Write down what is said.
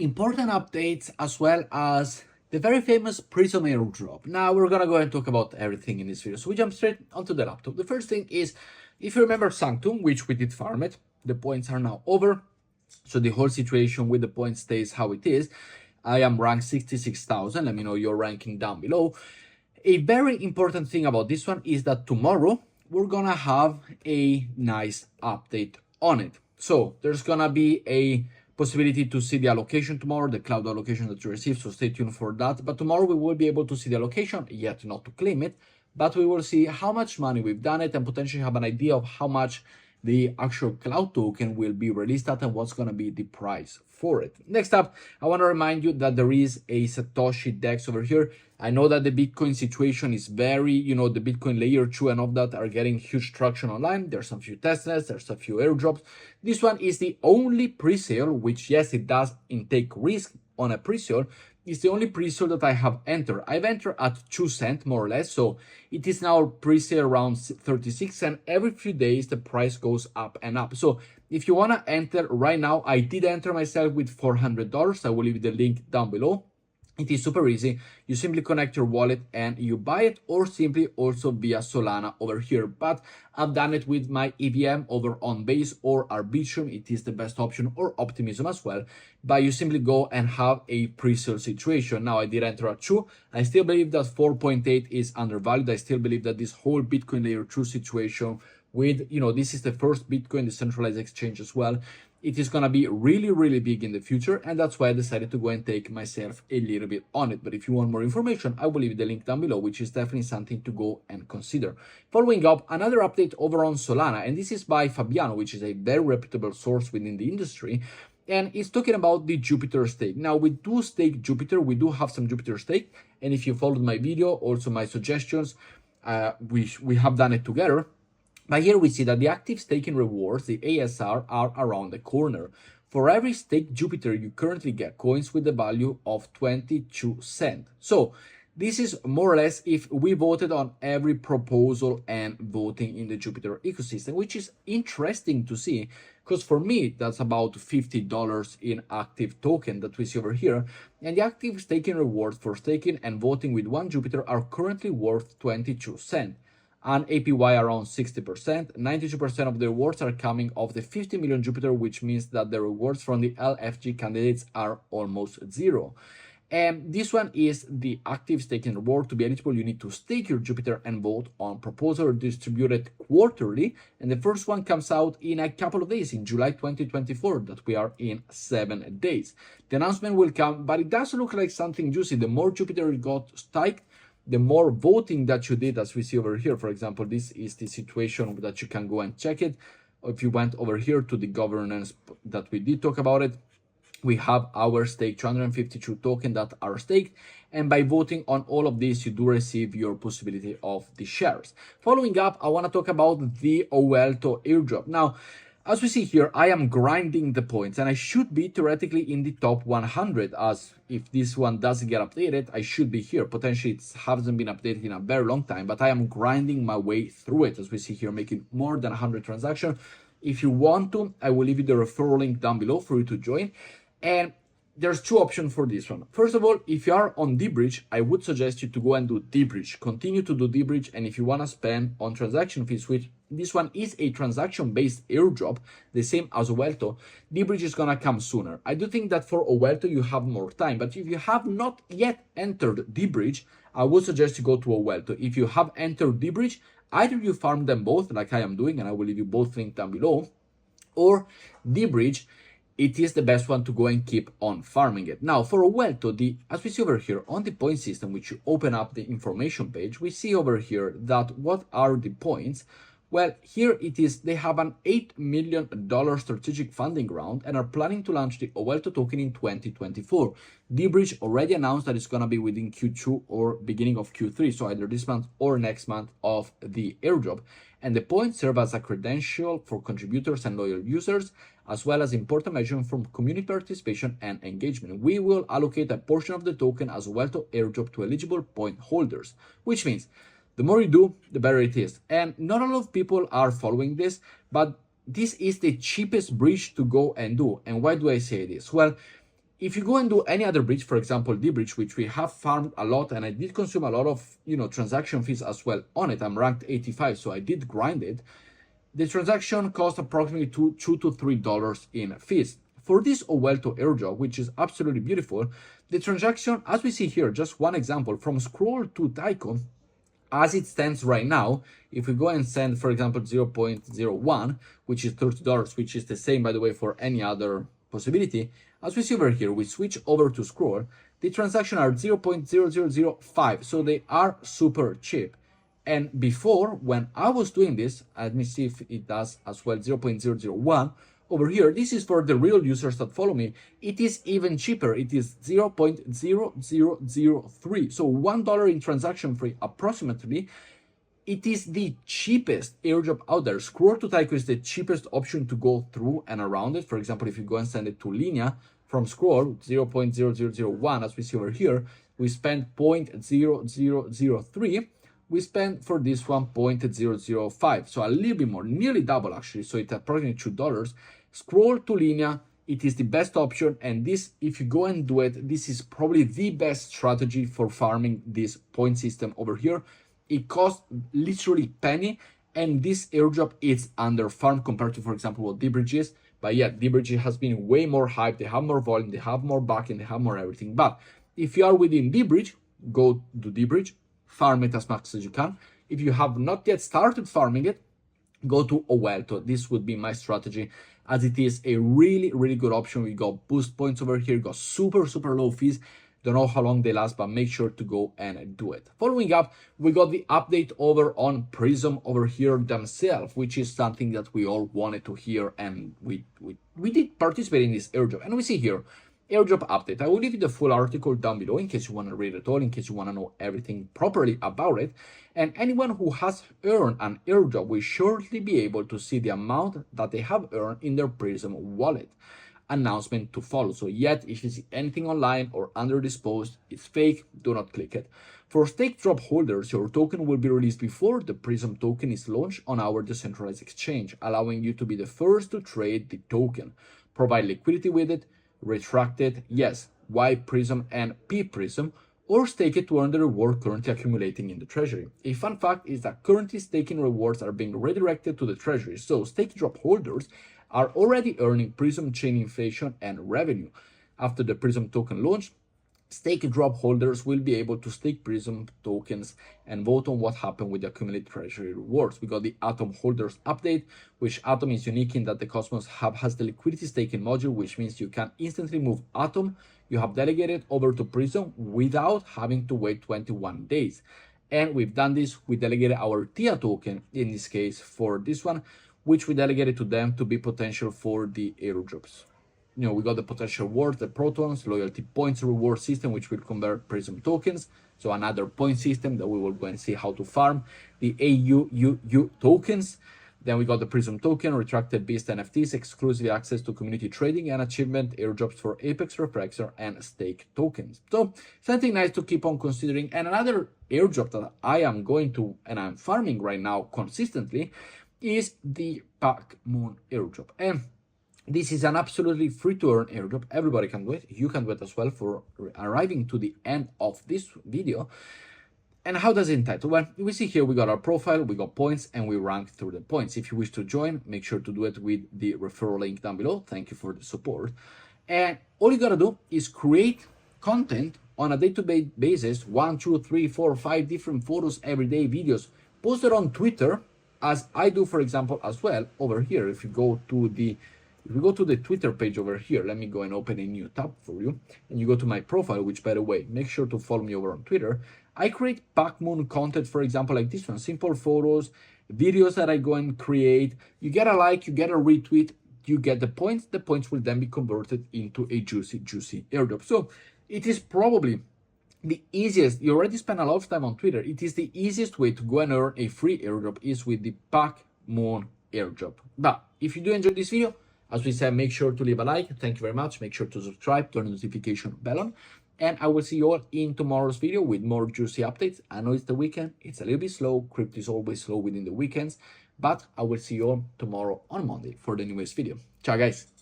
important updates as well as the very famous Prism airdrop. Now we're gonna go and talk about everything in this video. So we jump straight onto the laptop. The first thing is, if you remember Sanctum, which we did farm it, the points are now over. So the whole situation with the points stays how it is. I am ranked 66,000. Let me know your ranking down below. A very important thing about this one is that tomorrow we're gonna have a nice update on it. So there's gonna be a possibility to see the allocation tomorrow, the cloud allocation that you receive, so stay tuned for that. But tomorrow we will be able to see the allocation, yet not to claim it, but we will see how much money we've done it and potentially have an idea of how much the actual cloud token will be released at and what's going to be the price for it. Next up, I want to remind you that there is a Satoshi DEX over here. I know that the Bitcoin situation is very, the Bitcoin layer 2 and all that are getting huge traction online. There's some few testnets, there's a few airdrops. This one is the only pre-sale, which yes, it does intake risk on a pre-sale. It's the only pre-sale that I have entered. I've entered at 2 cents more or less. So it is now pre-sale around 36 and every few days the price goes up and up. So if you want to enter right now, I did enter myself with $400. I will leave the link down below. It is super easy. You simply connect your wallet and you buy it, or simply also via Solana over here. But I've done it with my EVM over on Base or Arbitrum. It is the best option, or Optimism as well. But you simply go and have a pre-sale situation. Now I did enter at 2. I still believe that 4.8 is undervalued. I still believe that this whole Bitcoin layer 2 situation with, this is the first Bitcoin decentralized exchange as well. It is going to be really, really big in the future. And that's why I decided to go and take myself a little bit on it. But if you want more information, I will leave the link down below, which is definitely something to go and consider. Following up, another update over on Solana. And this is by Fabiano, which is a very reputable source within the industry. And it's talking about the Jupiter stake. Now, we do stake Jupiter. We do have some Jupiter stake. And if you followed my video, also my suggestions, we have done it together. But here we see that the active staking rewards, the ASR, are around the corner. For every stake Jupiter, you currently get coins with the value of 22 cents. So this is more or less if we voted on every proposal and voting in the Jupiter ecosystem, which is interesting to see, because for me, that's about $50 in active token that we see over here. And the active staking rewards for staking and voting with one Jupiter are currently worth 22 cents. And APY around 60%. 92% of the rewards are coming off the 50 million Jupiter, which means that the rewards from the LFG candidates are almost zero. And this one is the active staking reward. To be eligible, you need to stake your Jupiter and vote on proposal distributed quarterly. And the first one comes out in a couple of days, in July 2024, that we are in 7 days. The announcement will come, but it does look like something juicy. The more Jupiter got staked, the more voting that you did, as we see over here. For example, this is the situation that you can go and check it. If you went over here to the governance that we did talk about it, we have our stake 252 token that are staked. And by voting on all of this, you do receive your possibility of the shares. Following up, I want to talk about the Owelto airdrop. Now, as we see here, I am grinding the points and I should be theoretically in the top 100, as if this one doesn't get updated, I should be here. Potentially it hasn't been updated in a very long time, but I am grinding my way through it, as we see here, making more than 100 transactions. If you want to, I will leave you the referral link down below for you to join. And there's 2 options for this one. First of all, if you are on dBridge, I would suggest you to go and do dBridge. Continue to do dBridge, and if you want to spend on transaction fees, which this one is a transaction-based airdrop, the same as Owelto, dBridge is gonna come sooner. I do think that for Owelto you have more time, but if you have not yet entered dBridge, I would suggest you go to Owelto. If you have entered dBridge, either you farm them both, like I am doing, and I will leave you both linked down below, or dBridge, it is the best one to go and keep on farming it. Now, for Owelto, as we see over here on the point system, which you open up the information page, we see over here that what are the points? Well, here it is, they have an $8 million strategic funding round and are planning to launch the Owelto token in 2024. dBridge already announced that it's going to be within Q2 or beginning of Q3, so either this month or next month of the airdrop. And the points serve as a credential for contributors and loyal users, as well as important measurement from community participation and engagement. We will allocate a portion of the token as Owelto airdrop to eligible point holders, which means the more you do, the better it is. And not a lot of people are following this, but this is the cheapest bridge to go and do. And why do I say this? Well, If you go and do any other bridge, for example, the bridge, which we have farmed a lot, and I did consume a lot of, transaction fees as well on it. I'm ranked 85, so I did grind it. The transaction cost approximately $2 to $3 in fees. For this Owelto airdrop, which is absolutely beautiful, the transaction, as we see here, just one example, from Scroll to Tyco, as it stands right now, if we go and send, for example, 0.01, which is $30, which is the same, by the way, for any other possibility, as we see over here, we switch over to Scroll, the transaction are 0.0005, so they are super cheap. And before, when I was doing this, let me see if it does as well, 0.001, over here, this is for the real users that follow me, it is even cheaper. It is 0.0003, so $1 in transaction fee approximately. It is the cheapest airdrop out there. Scroll to Tyco is the cheapest option to go through and around it. For example, if you go and send it to Linea from Scroll, 0.0001, as we see over here, we spend 0.0003. We spend for this one 0.005, so a little bit more, nearly double actually, so it's approximately $2. Scroll to Linea, it is the best option, and this, if you go and do it, this is probably the best strategy for farming this point system over here. It costs literally penny, and this airdrop is under farm compared to, for example, what dBridge is. But yeah, dBridge has been way more hype, they have more volume, they have more backend, they have more everything. But if you are within dBridge, go to dBridge, farm it as much as you can. If you have not yet started farming it, go to Owelto. This would be my strategy, as it is a really, really good option. We got boost points over here, got super, super low fees. Don't know how long they last, but make sure to go and do it. Following up, we got the update over on Prism over here themselves, which is something that we all wanted to hear, and we did participate in this airdrop. And we see here, airdrop update. I will leave you the full article down below in case you want to read it all, in case you want to know everything properly about it. And anyone who has earned an airdrop will shortly be able to see the amount that they have earned in their Prism wallet. Announcement to follow. So yet, if you see anything online or under this post, it's fake, do not click it. For stake drop holders, your token will be released before the Prism token is launched on our decentralized exchange, allowing you to be the first to trade the token, provide liquidity with it, retract it, yes, Y Prism and P Prism, or stake it to earn the reward currently accumulating in the treasury. A fun fact is that currently staking rewards are being redirected to the treasury, so stake drop holders are already earning Prism chain inflation and revenue. After the Prism token launch, stake drop holders will be able to stake Prism tokens and vote on what happened with the accumulated treasury rewards. We got the Atom holders update, which Atom is unique in that the Cosmos Hub has the liquidity staking module, which means you can instantly move Atom you have delegated over to Prism without having to wait 21 days. And we've done this, we delegated our TIA token, in this case for this one, which we delegated to them to be potential for the airdrops. We got the potential rewards, the protons, loyalty points reward system, which will convert Prism tokens. So another point system that we will go and see how to farm. The AUUU tokens. Then we got the Prism token, retracted Beast NFTs, exclusive access to community trading and achievement airdrops for Apex, Reflexor, and Stake tokens. So something nice to keep on considering. And another airdrop that I am going to, and I'm farming right now consistently, is the Pac-Moon airdrop. And this is an absolutely free to earn airdrop. Everybody can do it. You can do it as well for arriving to the end of this video. And how does it entitle? Well, we see here we got our profile, we got points, and we rank through the points. If you wish to join, make sure to do it with the referral link down below. Thank you for the support. And all you gotta do is create content on a day-to-day basis, 1, 2, 3, 4, 5 different photos every day, videos, post it on Twitter, as I do, for example, as well over here. If you go to the Twitter page over here, let me go and open a new tab for you, and you go to my profile, which, by the way, make sure to follow me over on Twitter. I create Pac-Moon content, for example, like this one, simple photos, videos that I go and create. You get a like, you get a retweet, you get the points. The points will then be converted into a juicy airdrop. So it is probably the easiest. You already spent a lot of time on Twitter. It is the easiest way to go and earn a free airdrop is with the Pac-Moon airdrop. But if you do enjoy this video, as we said, make sure to leave a like. Thank you very much. Make sure to subscribe, turn the notification bell on. And I will see you all in tomorrow's video with more juicy updates. I know it's the weekend. It's a little bit slow. Crypto is always slow within the weekends. But I will see you all tomorrow on Monday for the newest video. Ciao, guys.